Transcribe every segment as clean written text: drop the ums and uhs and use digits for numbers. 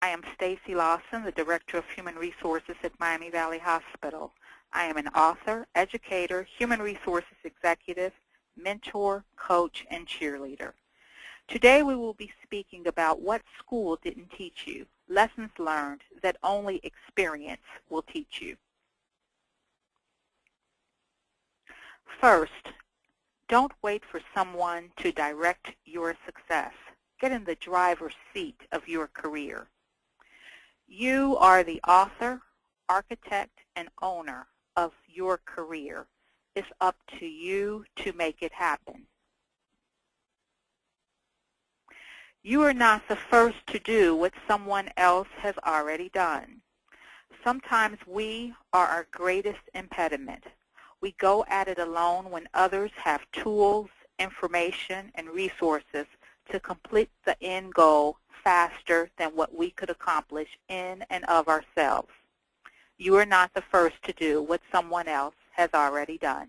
I am Stacey Lawson, the Director of Human Resources at Miami Valley Hospital. I am an author, educator, human resources executive, mentor, coach, and cheerleader. Today we will be speaking about what school didn't teach you, lessons learned that only experience will teach you. First, don't wait for someone to direct your success. Get in the driver's seat of your career. You are the author, architect, and owner of your career. It's up to you to make it happen. You are not the first to do what someone else has already done. Sometimes we are our greatest impediment. We go at it alone when others have tools, information, and resources to complete the end goal faster than what we could accomplish in and of ourselves. You are not the first to do what someone else has already done.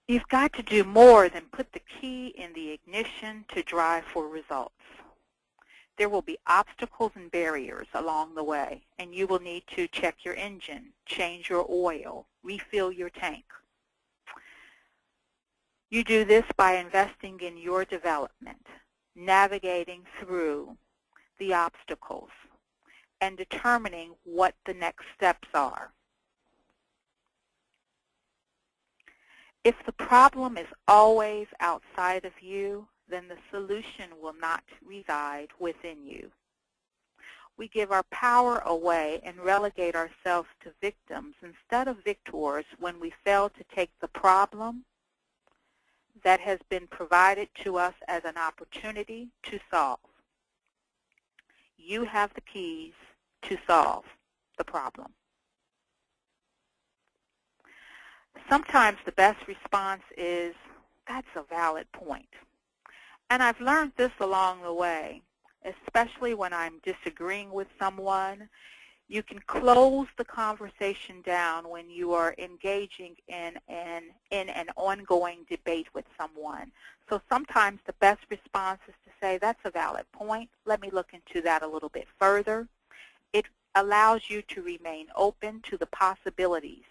You've got to do more than put the key in the ignition to drive for results. There will be obstacles and barriers along the way, and you will need to check your engine, change your oil, refill your tank. You do this by investing in your development, navigating through the obstacles, and determining what the next steps are. If the problem is always outside of you, then the solution will not reside within you. We give our power away and relegate ourselves to victims instead of victors when we fail to take the problem that has been provided to us as an opportunity to solve. You have the keys to solve the problem. Sometimes the best response is, "That's a valid point." And I've learned this along the way, especially when I'm disagreeing with someone. You can close the conversation down when you are engaging in an ongoing debate with someone. So sometimes the best response is to say, "That's a valid point. Let me look into that a little bit further." It allows you to remain open to the possibilities.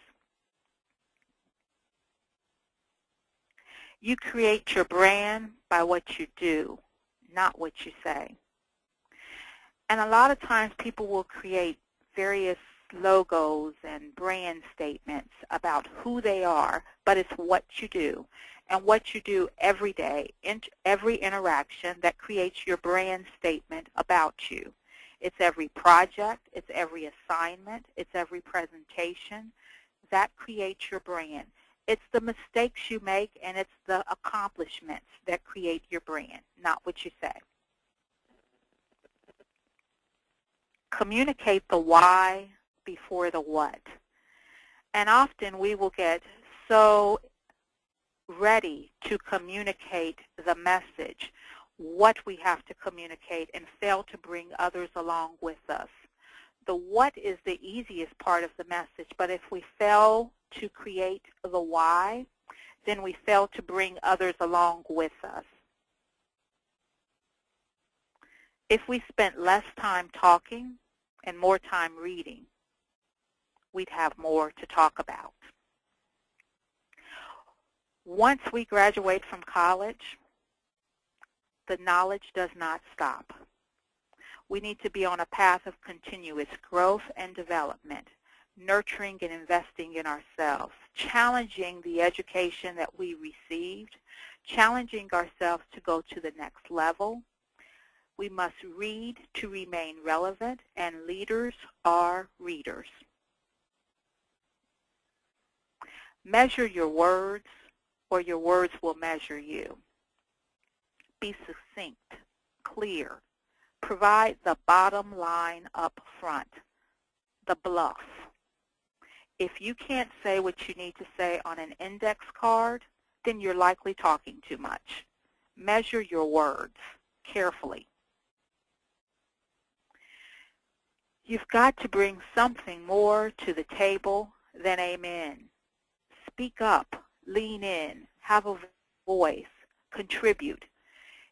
You create your brand by what you do, not what you say. And a lot of times people will create various logos and brand statements about who they are, but it's what you do. And what you do every day, in every interaction, that creates your brand statement about you. It's every project, it's every assignment, it's every presentation. That creates your brand. It's the mistakes you make and it's the accomplishments that create your brand, not what you say. Communicate the why before the what. And often we will get so ready to communicate the message, what we have to communicate, and fail to bring others along with us. The what is the easiest part of the message, but if we fail to create the why, then we fail to bring others along with us. If we spent less time talking and more time reading, we'd have more to talk about. Once we graduate from college, the knowledge does not stop. We need to be on a path of continuous growth and development, nurturing and investing in ourselves, challenging the education that we received, challenging ourselves to go to the next level. We must read to remain relevant, and leaders are readers. Measure your words, or your words will measure you. Be succinct, clear. Provide the bottom line up front, the bluff. If you can't say what you need to say on an index card, then you're likely talking too much. Measure your words carefully. You've got to bring something more to the table than amen. Speak up, lean in, have a voice, contribute.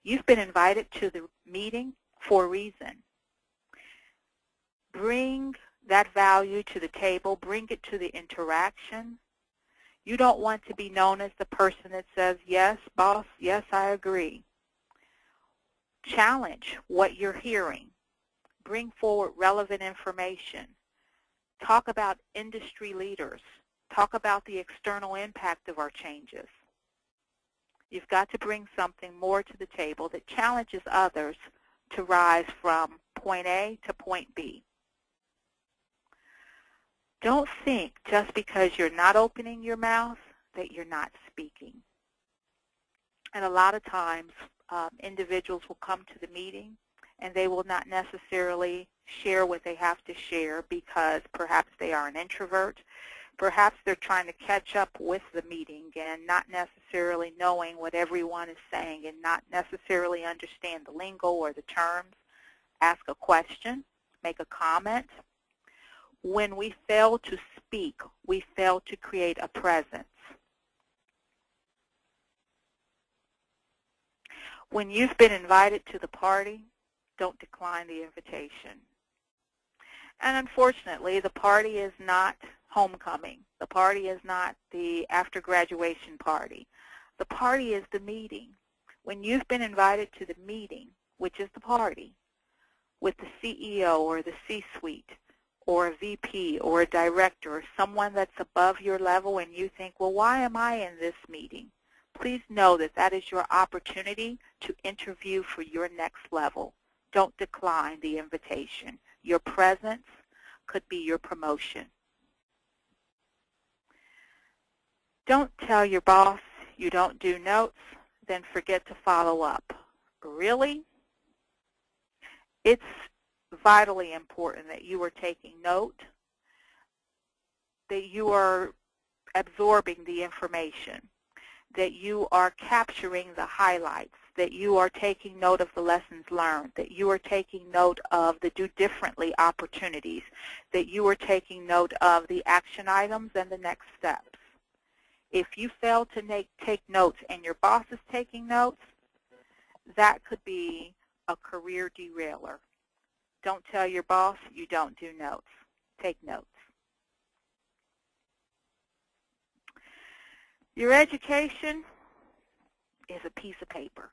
You've been invited to the meeting. for a reason. Bring that value to the table. Bring it to the interaction. You don't want to be known as the person that says, yes, boss, yes, I agree. Challenge what you're hearing. Bring forward relevant information. Talk about industry leaders. Talk about the external impact of our changes. You've got to bring something more to the table that challenges others to rise from point A to point B. Don't think just because you're not opening your mouth that you're not speaking. And a lot of times individuals will come to the meeting and they will not necessarily share what they have to share because perhaps they are an introvert. Perhaps they're trying to catch up with the meeting and not necessarily knowing what everyone is saying and not necessarily understand the lingo or the terms. Ask a question, make a comment. When we fail to speak, we fail to create a presence. When you've been invited to the party, don't decline the invitation. And unfortunately, the party is not homecoming. The party is not the after-graduation party. The party is the meeting. When you've been invited to the meeting, which is the party, with the CEO or the C-suite, or a VP or a director or someone that's above your level and you think, well, why am I in this meeting? Please know that that is your opportunity to interview for your next level. Don't decline the invitation. Your presence could be your promotion. Don't tell your boss you don't do notes, then forget to follow up. Really? It's vitally important that you are taking note, that you are absorbing the information, that you are capturing the highlights, that you are taking note of the lessons learned, that you are taking note of the do differently opportunities, that you are taking note of the action items and the next steps. If you fail to take notes and your boss is taking notes, that could be a career derailer. Don't tell your boss you don't do notes. Take notes. Your education is a piece of paper.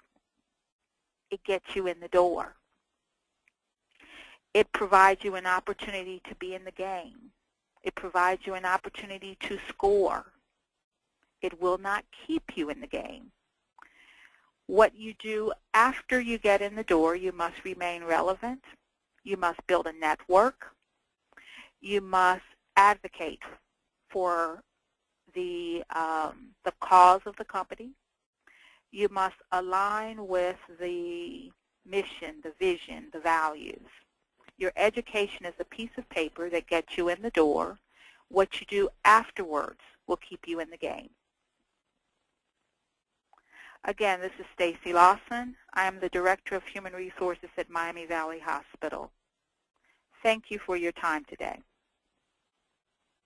It gets you in the door. It provides you an opportunity to be in the game. It provides you an opportunity to score. It will not keep you in the game. What you do after you get in the door, you must remain relevant. You must build a network. You must advocate for the cause of the company. You must align with the mission, the vision, the values. Your education is a piece of paper that gets you in the door. What you do afterwards will keep you in the game. Again, this is Stacey Lawson. I am the Director of Human Resources at Miami Valley Hospital. Thank you for your time today.